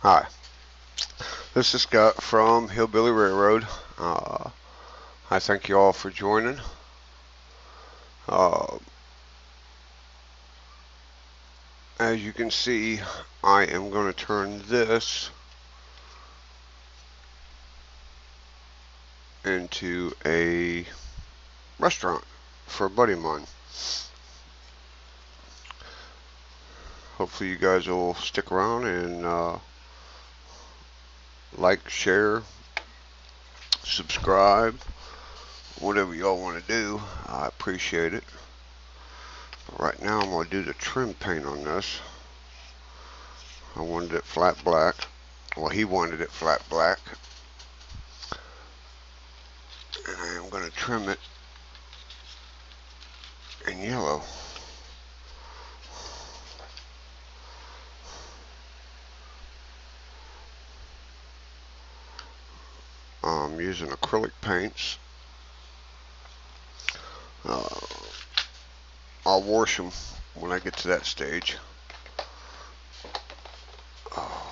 Hi, this is Scott from Hillbilly Railroad. Uh, I thank you all for joining. Uh, as you can see, I am going to turn this into a restaurant for a buddy of mine. Hopefully you guys will stick around and like, share, subscribe, whatever y'all want to do. I appreciate it. But right now I'm going to do the trim paint on this. I wanted it flat black. Well, he wanted it flat black. And I am going to trim it in yellow. I'm using acrylic paints. Uh, I'll wash them when I get to that stage. Oh.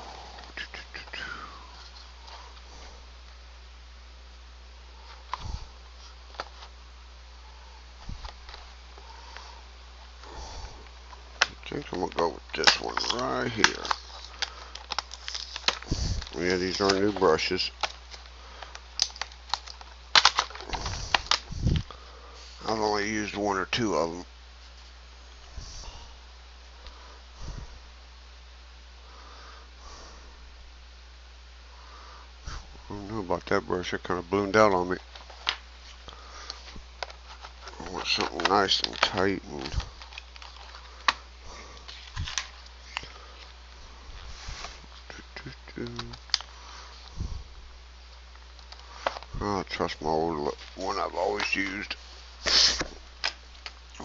I think I'm going to go with this one right here. Yeah, these are new brushes. I've only used one or two of them. I don't know about that brush. It kind of bloomed out on me. I want something nice and tight and I'll trust my old one I've always used.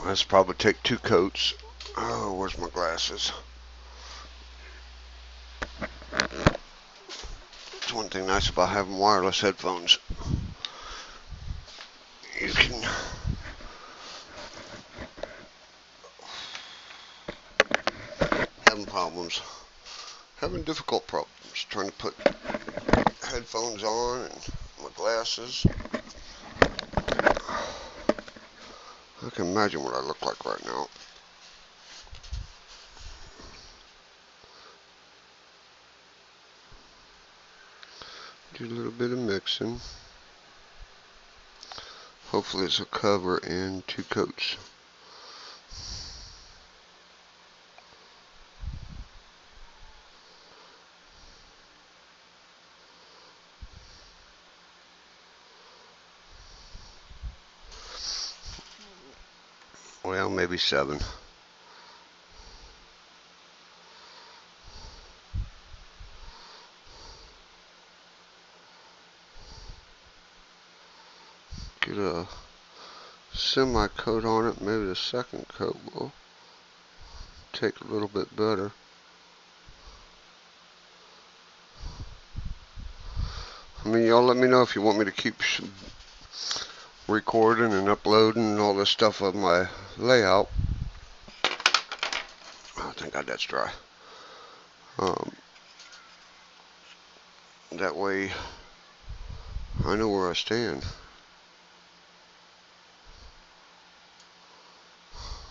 Let's probably take 2 coats. Oh, where's my glasses? It's one thing nice about having wireless headphones. You can having difficult problems trying to put headphones on and my glasses. I can imagine what I look like right now. Do a little bit of mixing. Hopefully this will cover in 2 coats. Well, maybe 7. Get a semi-coat on it. Maybe the second coat will take a little bit better. I mean, y'all let me know if you want me to keep recording and uploading and all this stuff of my layout. Oh, thank God that's dry. That way I know where I stand.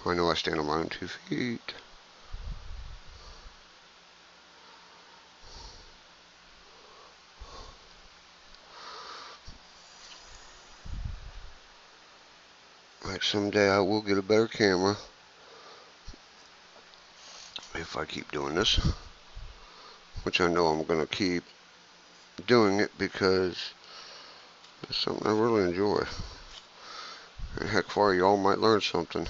I know I stand on my own 2 feet. Like someday I will get a better camera if I keep doing this, which I know I'm going to keep doing it because it's something I really enjoy. And heck, for y'all might learn something.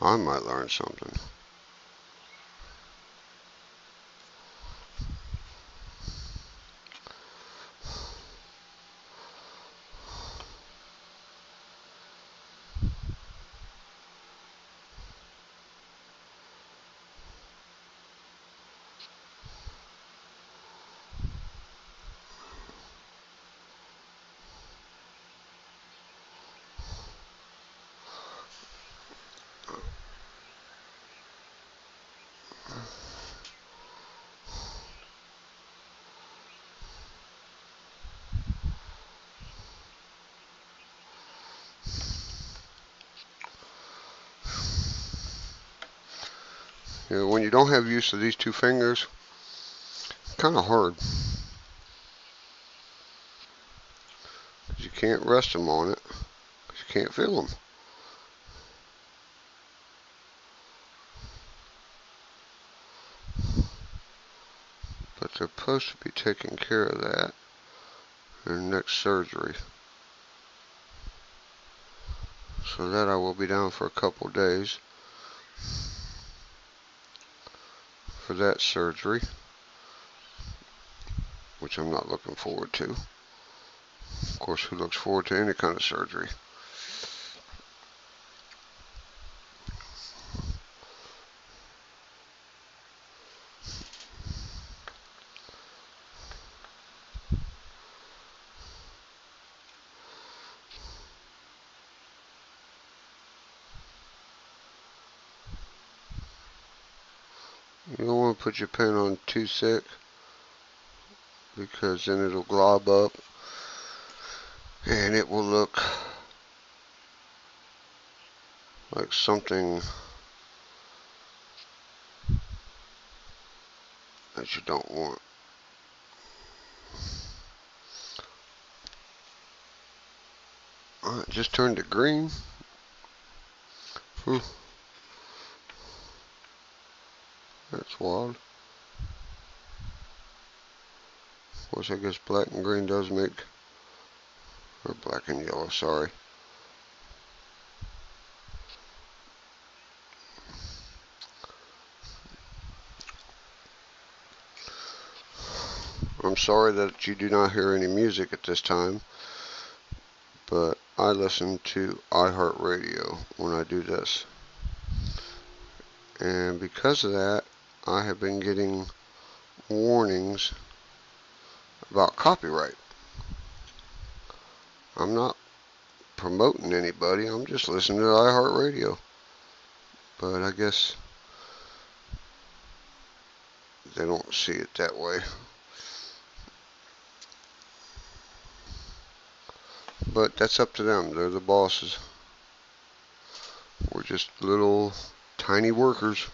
I might learn something. You know, when you don't have use of these two fingers, it's kind of hard. You can't rest them on it. You can't feel them. But they're supposed to be taking care of that in the next surgery. So that I will be down for a couple days for that surgery, which I'm not looking forward to. Of course, who looks forward to any kind of surgery? You don't want to put your pen on too thick, because then it'll glob up and it will look like something that you don't want. It just turned to green. That's wild. Of course, I guess black and green does make, or black and yellow, sorry. I'm sorry that you do not hear any music at this time, but I listen to iHeartRadio when I do this. And because of that, I have been getting warnings about copyright. I'm not promoting anybody, I'm just listening to iHeartRadio. But I guess they don't see it that way. But that's up to them. They're the bosses. We're just little tiny workers.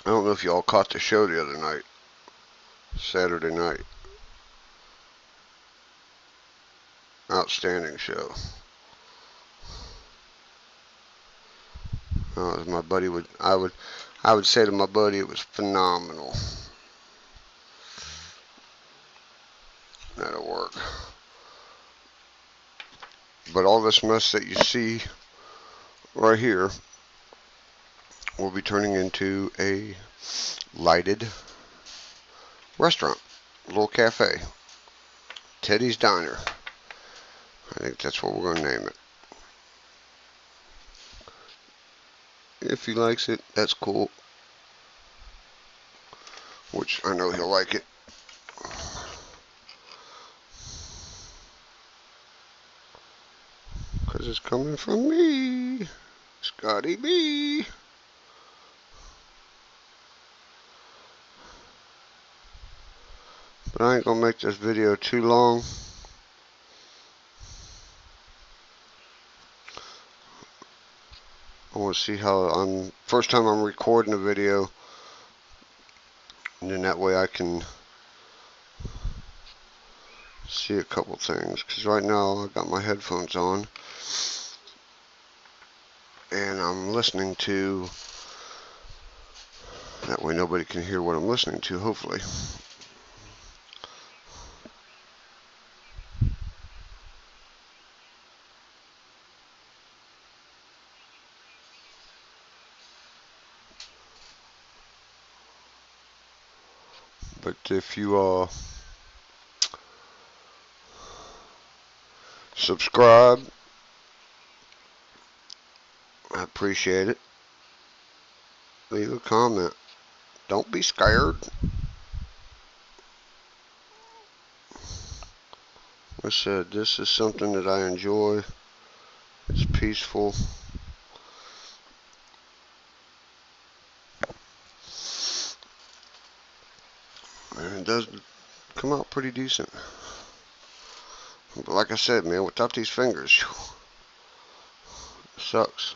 I don't know if y'all caught the show the other night, Saturday night. Outstanding show. As my buddy I would say to my buddy, it was phenomenal. That'll work. But all this mess that you see right here will be turning into a lighted restaurant, a little cafe, Teddy's Diner. I think that's what we're going to name it. If he likes it, that's cool. Which I know he'll like it. Because it's coming from me, Scotty B. But I ain't going to make this video too long. I want to see how first time I'm recording a video, and then that way I can see a couple things. Because right now I got my headphones on and I'm listening to, that way nobody can hear what I'm listening to, hopefully. But if you subscribe, I appreciate it. Leave a comment. Don't be scared. Like I said, this is something that I enjoy. It's peaceful. does come out pretty decent. But like I said, man, without these fingers, it sucks.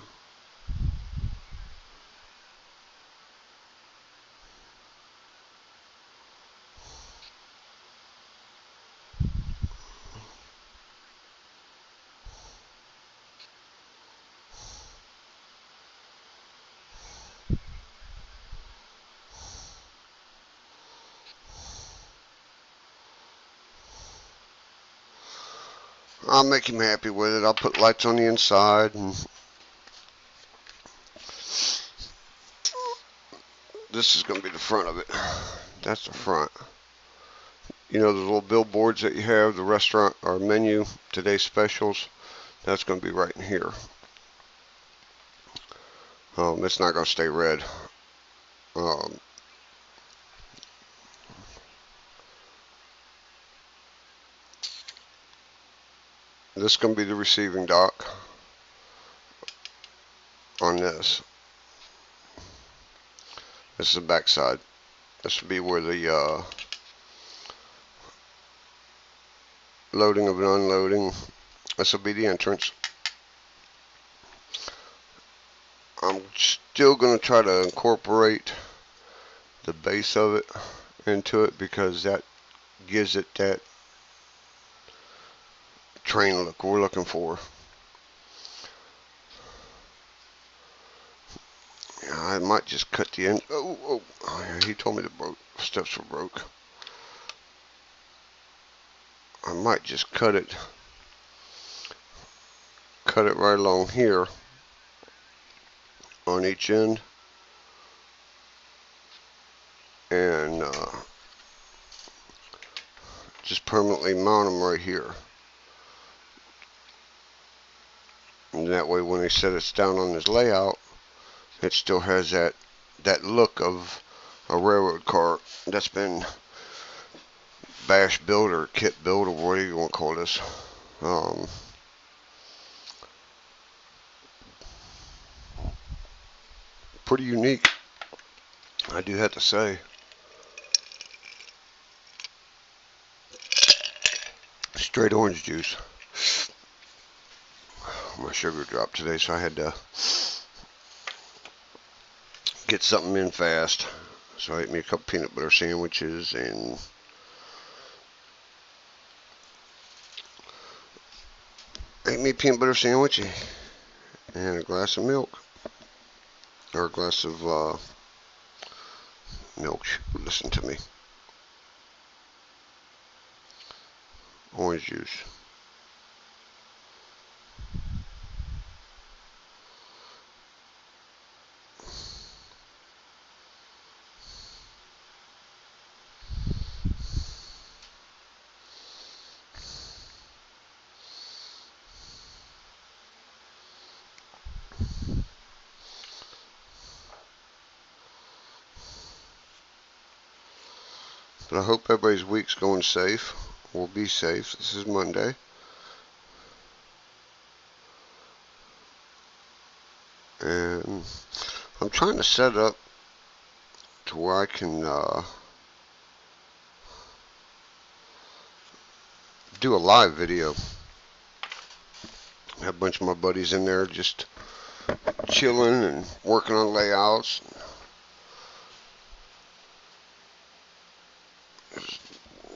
I'll make him happy with it. I'll put lights on the inside, and this is going to be the front of it. That's the front. You know, the little billboards that you have, the restaurant or menu, today's specials, that's going to be right in here. It's not going to stay red. This is going to be the receiving dock on this. This is the back side. This will be where the loading and unloading. This will be the entrance. I'm still going to try to incorporate the base of it into it because that gives it that train look we're looking for. Yeah, I might just cut the end. Oh, yeah, he told me the steps were broke. I might just cut it right along here on each end, and just permanently mount them right here. And that way when he sets down on his layout, it still has that look of a railroad car that's been bash built or kit built or whatever you want to call this. Pretty unique, I do have to say. Straight orange juice. My sugar dropped today, so I had to get something in fast. So I ate me a couple peanut butter sandwiches and ate me a peanut butter sandwich and a glass of milk. Or a glass of milk. Listen to me. Orange juice. But I hope everybody's week's going safe. We'll be safe. This is Monday. And I'm trying to set up to where I can do a live video. I have a bunch of my buddies in there just chilling and working on layouts.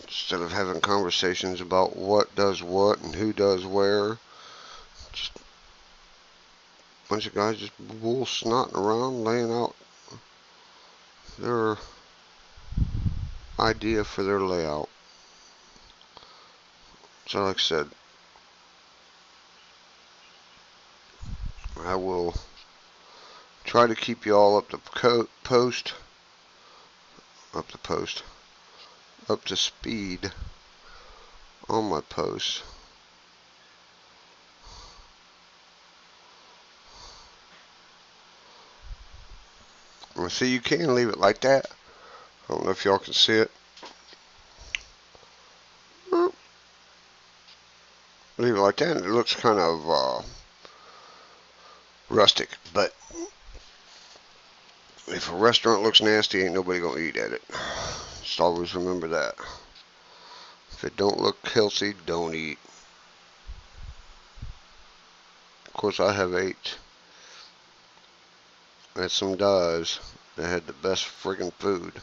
Instead of having conversations about what does what and who does where, just a bunch of guys just bull snotting around, laying out their idea for their layout. So like I said, I will try to keep you all up to speed on my posts. Well, see, you can leave it like that. I don't know if y'all can see it. Leave it like that, and it looks kind of rustic. But if a restaurant looks nasty, ain't nobody gonna eat at it. Just always remember that. If it don't look healthy, don't eat. Of course, I have ate at some guys that had the best friggin' food.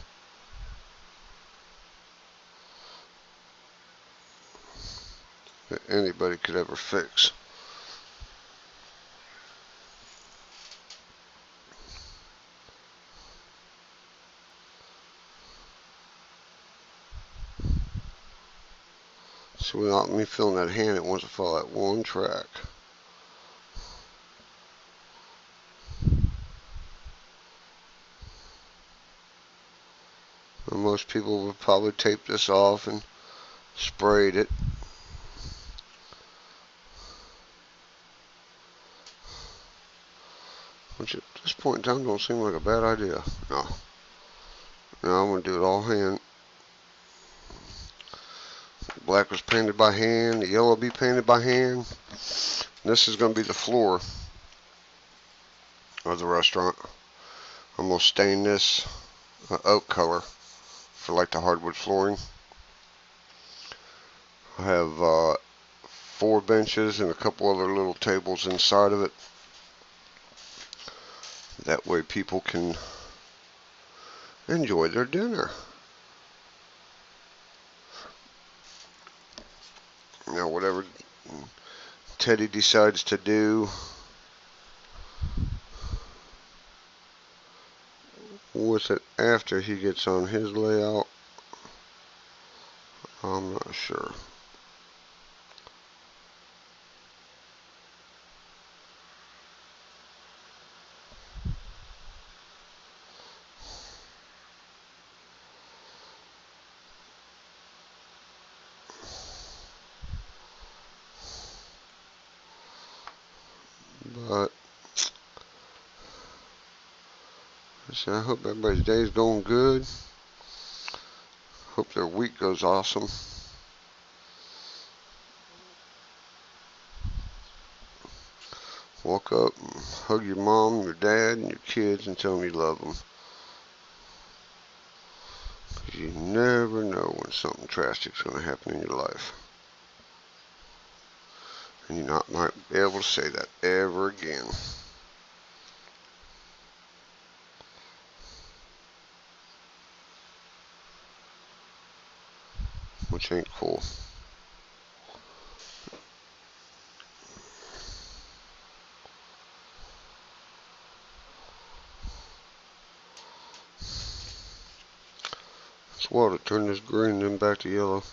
That anybody could ever fix. So without me feeling that hand, it wants to follow that one track. And most people would probably tape this off and sprayed it. Which at this point in time don't seem like a bad idea. No. Now I'm going to do it all hand. The black was painted by hand. The yellow will be painted by hand. This is going to be the floor of the restaurant. I'm going to stain this oak color for like the hardwood flooring. I have 4 benches and a couple other little tables inside of it. That way people can enjoy their dinner. Now whatever Teddy decides to do with it after he gets on his layout, I'm not sure. But I hope everybody's day is going good. Hope their week goes awesome. Walk up and hug your mom, your dad, and your kids and tell them you love them. 'Cause you never know when something drastic's going to happen in your life. And you not might be able to say that ever again. Which ain't cool. It's wild to turn this green and then back to yellow.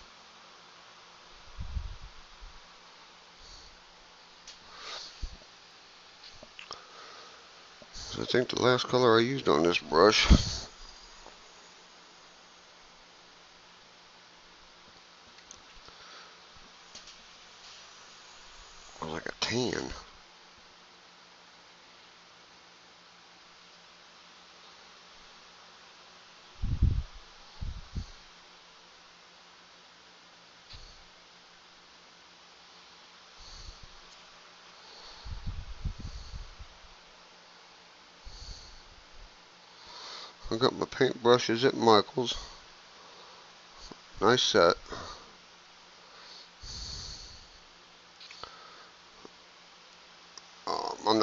I think the last color I used on this brush was like a tan. I got my paint brushes at Michael's. Nice set. I'm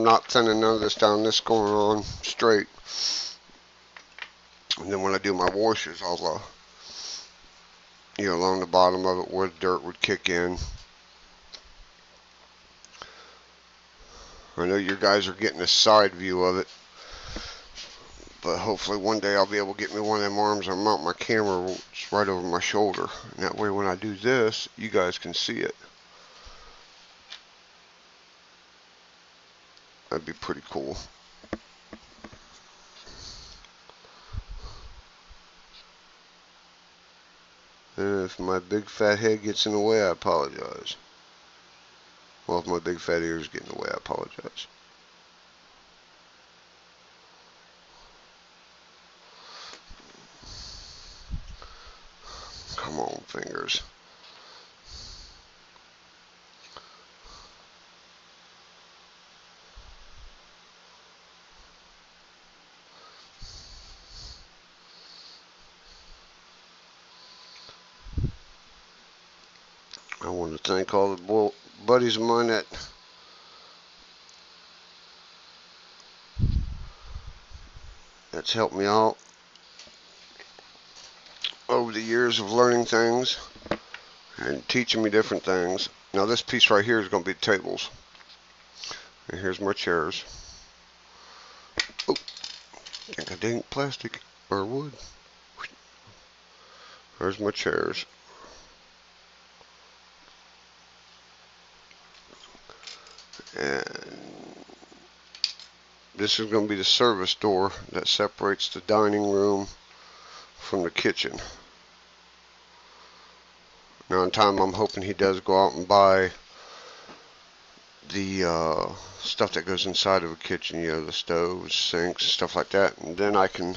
not thinning none of this down. This going on straight. And then when I do my washes, I'll along the bottom of it where the dirt would kick in. I know you guys are getting a side view of it, but hopefully one day I'll be able to get me one of them arms and mount my camera right over my shoulder. And that way when I do this, you guys can see it. That'd be pretty cool. And if my big fat head gets in the way, I apologize. Well, if my big fat ears get in the way, I apologize. Come on, fingers. I want to thank all the buddies of mine that's helped me out over the years of learning things and teaching me different things. Now this piece right here is going to be tables. And here's my chairs. Oh, I think I dinged plastic or wood. There's my chairs. And this is going to be the service door that separates the dining room from the kitchen. Now in time I'm hoping he does go out and buy the stuff that goes inside of a kitchen, you know, the stoves, sinks, stuff like that, and then I can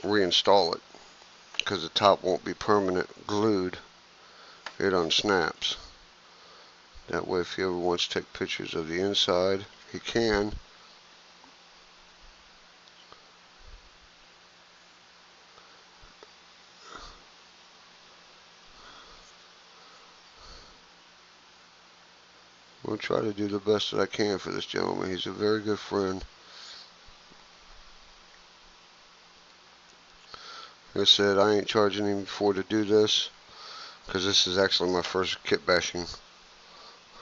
reinstall it because the top won't be permanent glued. It unsnaps. That way if he ever wants to take pictures of the inside, he can. I'll try to do the best that I can for this gentleman. He's a very good friend. Like I said, I ain't charging him for to do this because this is actually my first kit bashing.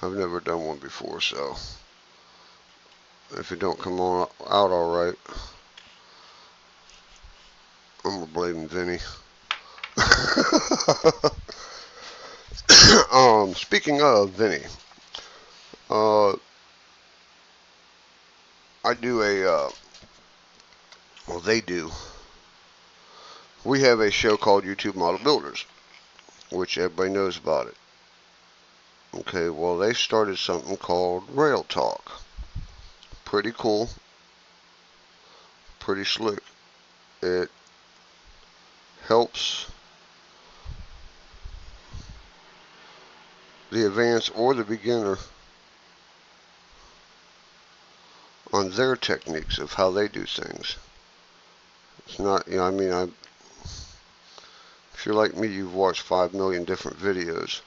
I've never done one before, so if it don't come out alright, I'm gonna blame Vinny. Speaking of Vinny, I do well, they do. We have a show called YouTube Model Builders, which everybody knows about it. Okay, well, they started something called Rail Talk. Pretty cool. Pretty slick. It helps the advanced or the beginner on their techniques of how they do things. It's not, you know, I mean, if you're like me, you've watched 5 million different videos.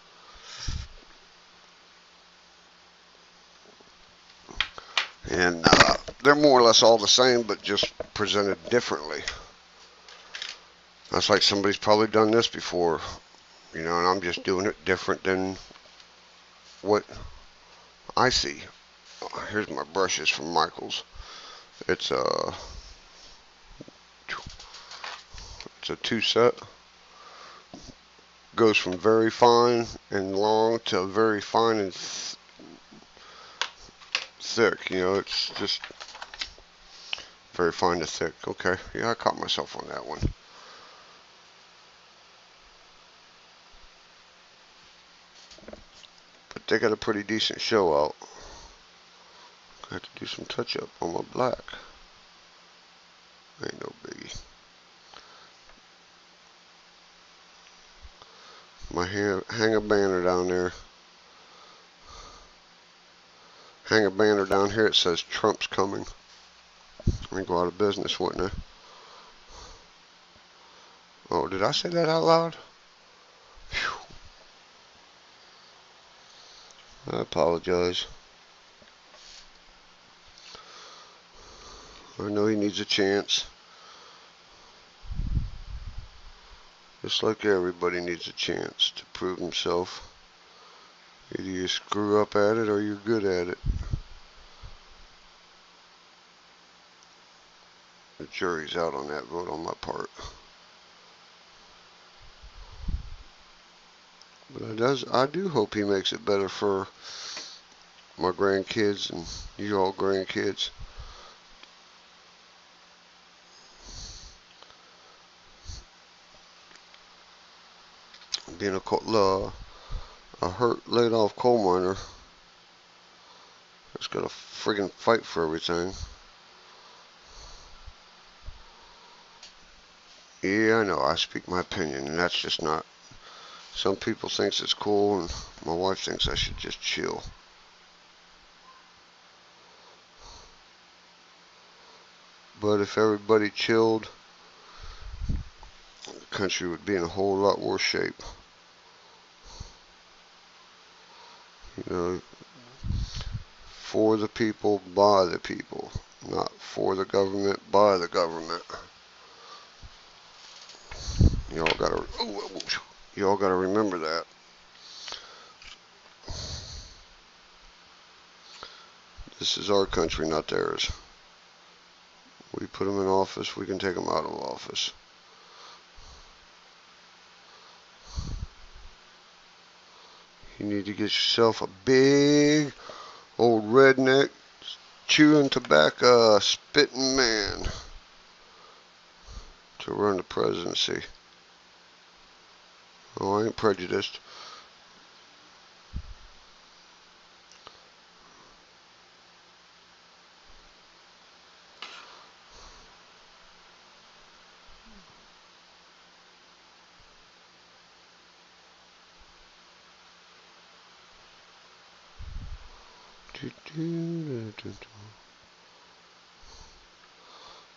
And they're more or less all the same, but just presented differently. That's like somebody's probably done this before, you know, and I'm just doing it different than what I see. Here's my brushes from Michaels. It's a 2-set. Goes from very fine and long to very fine and thick. You know, it's just very fine to thick. Okay, yeah, I caught myself on that one. But they got a pretty decent show out. I have to do some touch up on my black. Ain't no biggie. My hang a banner down there. Hang a banner down here. It says Trump's coming. I'd go out of business, wouldn't I? Oh, did I say that out loud? Whew. I apologize. I know he needs a chance. Just like everybody needs a chance to prove himself. Either you screw up at it or you're good at it. The jury's out on that vote on my part. But I do hope he makes it better for my grandkids and you all grandkids. Being a hurt, laid off coal miner that's got to friggin' fight for everything. Yeah, I know, I speak my opinion, and that's just not. Some people thinks it's cool, and my wife thinks I should just chill. But if everybody chilled, the country would be in a whole lot worse shape. You know, for the people, by the people. Not for the government, by the government. Y'all gotta remember that. This is our country, not theirs. We put them in office, we can take them out of office. You need to get yourself a big old redneck chewing tobacco spitting man to run the presidency. Oh, I ain't prejudiced.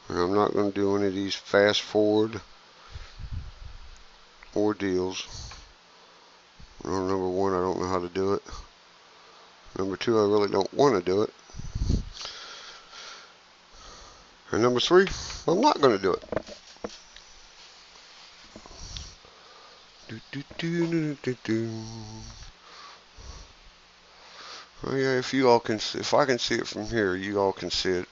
And I'm not going to do any of these fast forward ordeals. Well, number one, I don't know how to do it. Number two, I really don't want to do it. And number three, I'm not going to do it. Oh yeah, if I can see it from here, you all can see it.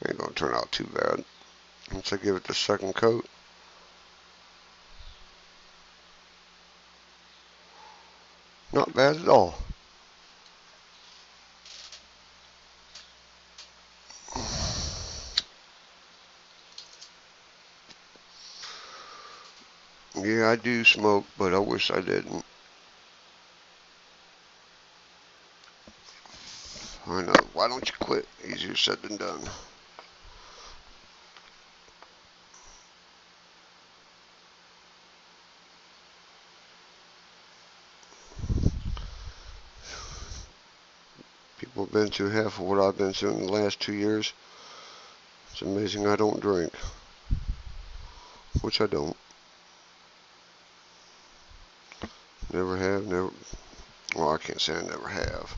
Ain't gonna turn out too bad. Once I give it the second coat. Not bad at all. Yeah, I do smoke, but I wish I didn't. I know. Why don't you quit? Easier said than done. People have been through half of what I've been through in the last 2 years. It's amazing I don't drink. Which I don't. Never have, never. Well, I can't say I never have.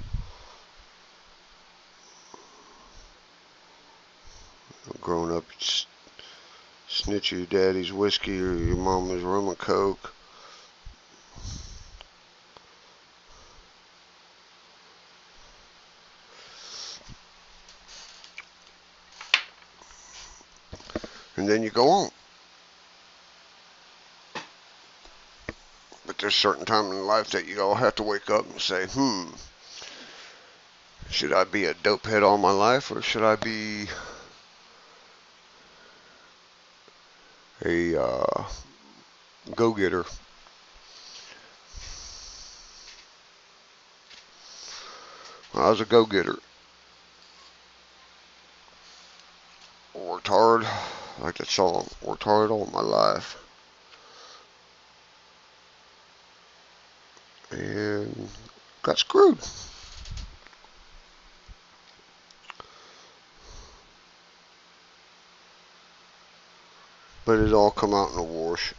Growing up, snitch your daddy's whiskey or your mama's rum and coke. And then you go on. But there's certain time in life that you all have to wake up and say, should I be a dopehead all my life, or should I be a go-getter? I was a go-getter. Worked hard, like that song, worked hard all my life. And got screwed. But it all come out in a wash,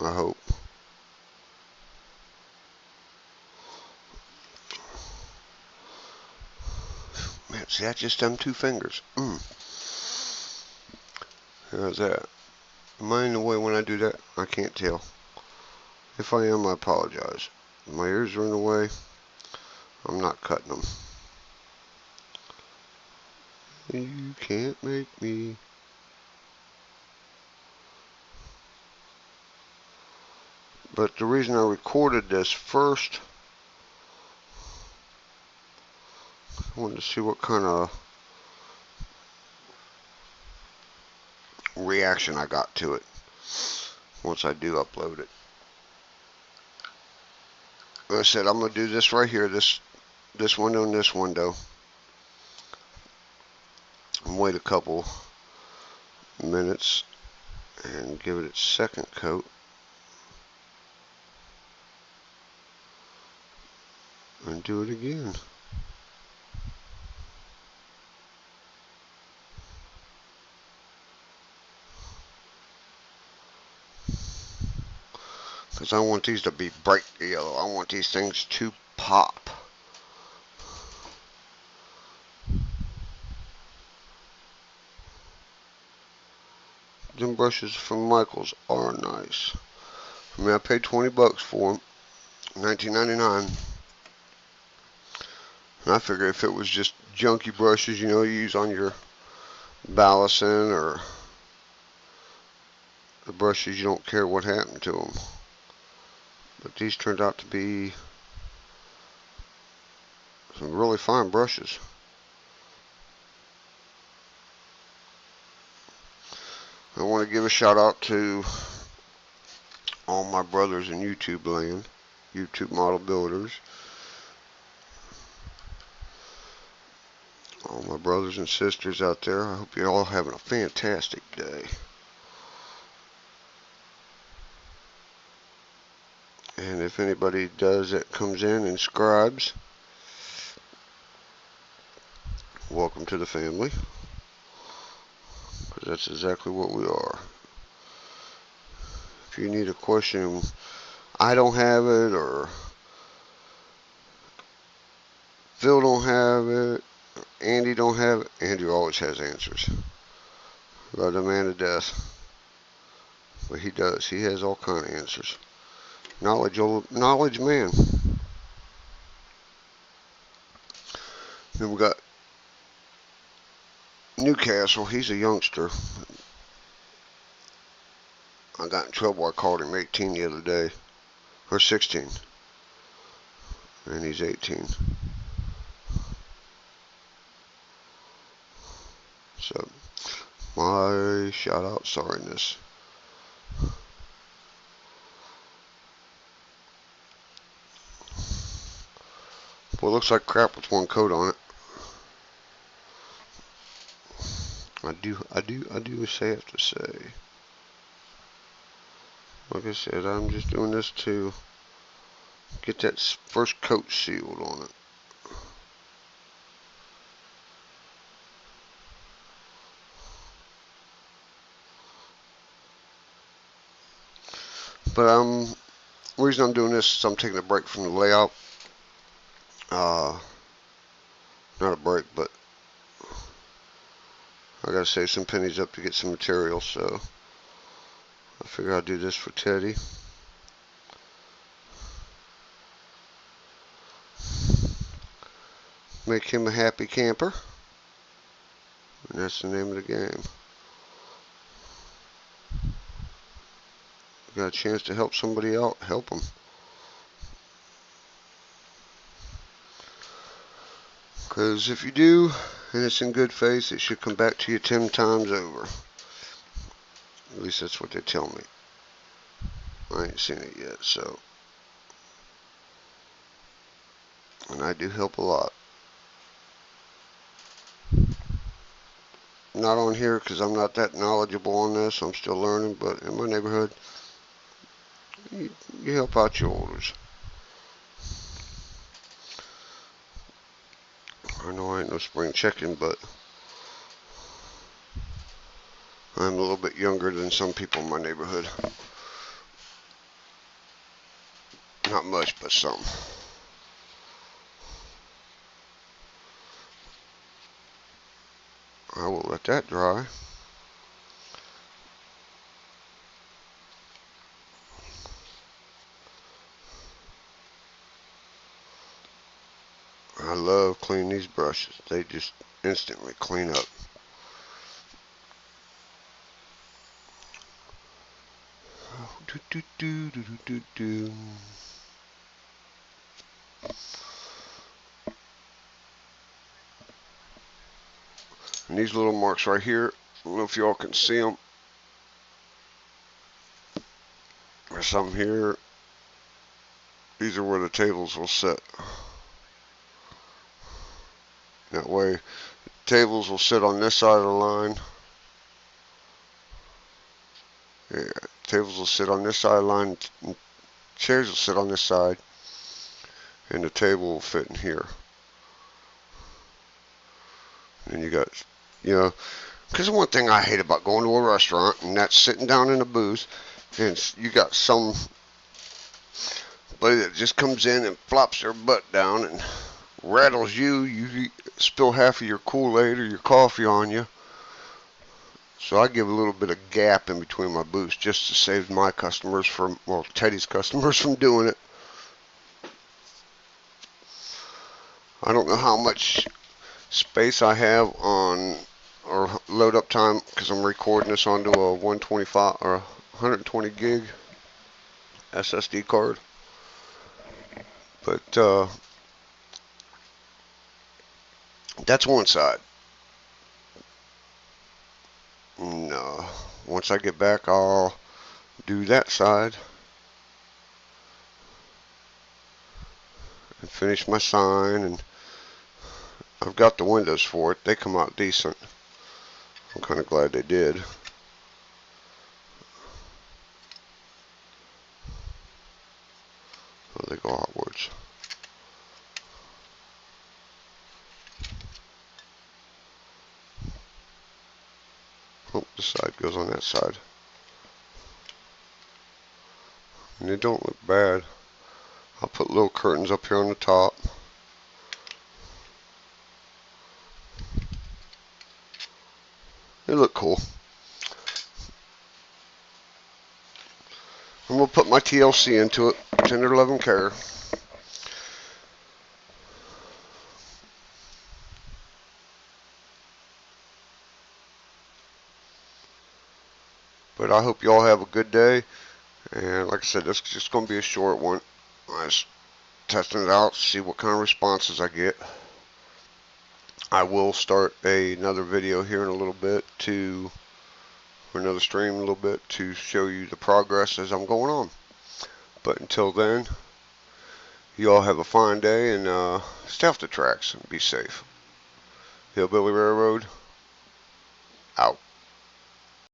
I hope. Man, see, that's just them 2 fingers. How's that? Am I in the way when I do that? I can't tell. If I am, I apologize. If my ears are in the way, I'm not cutting them. You can't make me. But the reason I recorded this first, I wanted to see what kind of reaction I got to it once I do upload it. Like I said, I'm going to do this right here, this window and this window, and wait a couple minutes and give it its second coat. And do it again. because I want these to be bright yellow. I want these things to pop. Them brushes from Michaels are nice. I mean, I paid 20 bucks for them, $19.99. And I figured if it was just junky brushes, you know, you use on your ballison or the brushes, you don't care what happened to them. But these turned out to be some really fine brushes. I want to give a shout out to all my brothers in YouTube land, YouTube model builders. All my brothers and sisters out there, I hope you're all having a fantastic day. And if anybody does that comes in and scribes, welcome to the family. Because that's exactly what we are. If you need a question, I don't have it, or Phil don't have it, or Andy don't have it. Andy always has answers. Love the man to death. But he does. He has all kind of answers. Knowledge man. Then we got Newcastle. He's a youngster. I got in trouble. I called him 18 the other day. Or 16. And he's 18. So, my shout out sorriness. Well, it looks like crap with one coat on it. I do have to say. Like I said, I'm just doing this to get that first coat sealed on it. But the reason I'm doing this is I'm taking a break from the layout. Not a break, but I gotta save some pennies up to get some material, so I figure I'll do this for Teddy. Make him a happy camper. And that's the name of the game. Got a chance to help somebody out, help them. Because if you do, and it's in good faith, it should come back to you 10 times over. At least that's what they tell me. I ain't seen it yet, so. And I do help a lot. Not on here because I'm not that knowledgeable on this. I'm still learning, but in my neighborhood, you help out your elders. I know I ain't no spring chicken, but I'm a little bit younger than some people in my neighborhood. Not much, but some. I will let that dry. I love cleaning these brushes. They just instantly clean up. And these little marks right here, I don't know if y'all can see them. There's some here. These are where the tables will sit. That way, tables will sit on this side of the line. Yeah, tables will sit on this side of the line. Chairs will sit on this side. And the table will fit in here. And you got, you know, because one thing I hate about going to a restaurant, and that's sitting down in a booth, and you got some somebody that just comes in and flops their butt down and rattles you. You spill half of your Kool-Aid or your coffee on you. So I give a little bit of gap in between my boots just to save my customers from, well, Teddy's customers from doing it. I don't know how much space I have on, or load up time, because I'm recording this onto a 125 or 120 gig SSD card. But that's one side. And once I get back, I'll do that side and finish my sign. And I've got the windows for it. They come out decent. I'm kind of glad they did. Oh, they go outwards. Oh, this side goes on that side. And they don't look bad. I'll put little curtains up here on the top. They look cool. I'm going to put my TLC into it, 10 or 11 care. But I hope you all have a good day. And like I said, this is just going to be a short one. I was testing it out, see what kind of responses I get. I will start another video here in a little bit or another stream in a little bit to show you the progress as I'm going on. But until then, you all have a fine day and stay off the tracks and be safe. Hillbilly Railroad, out.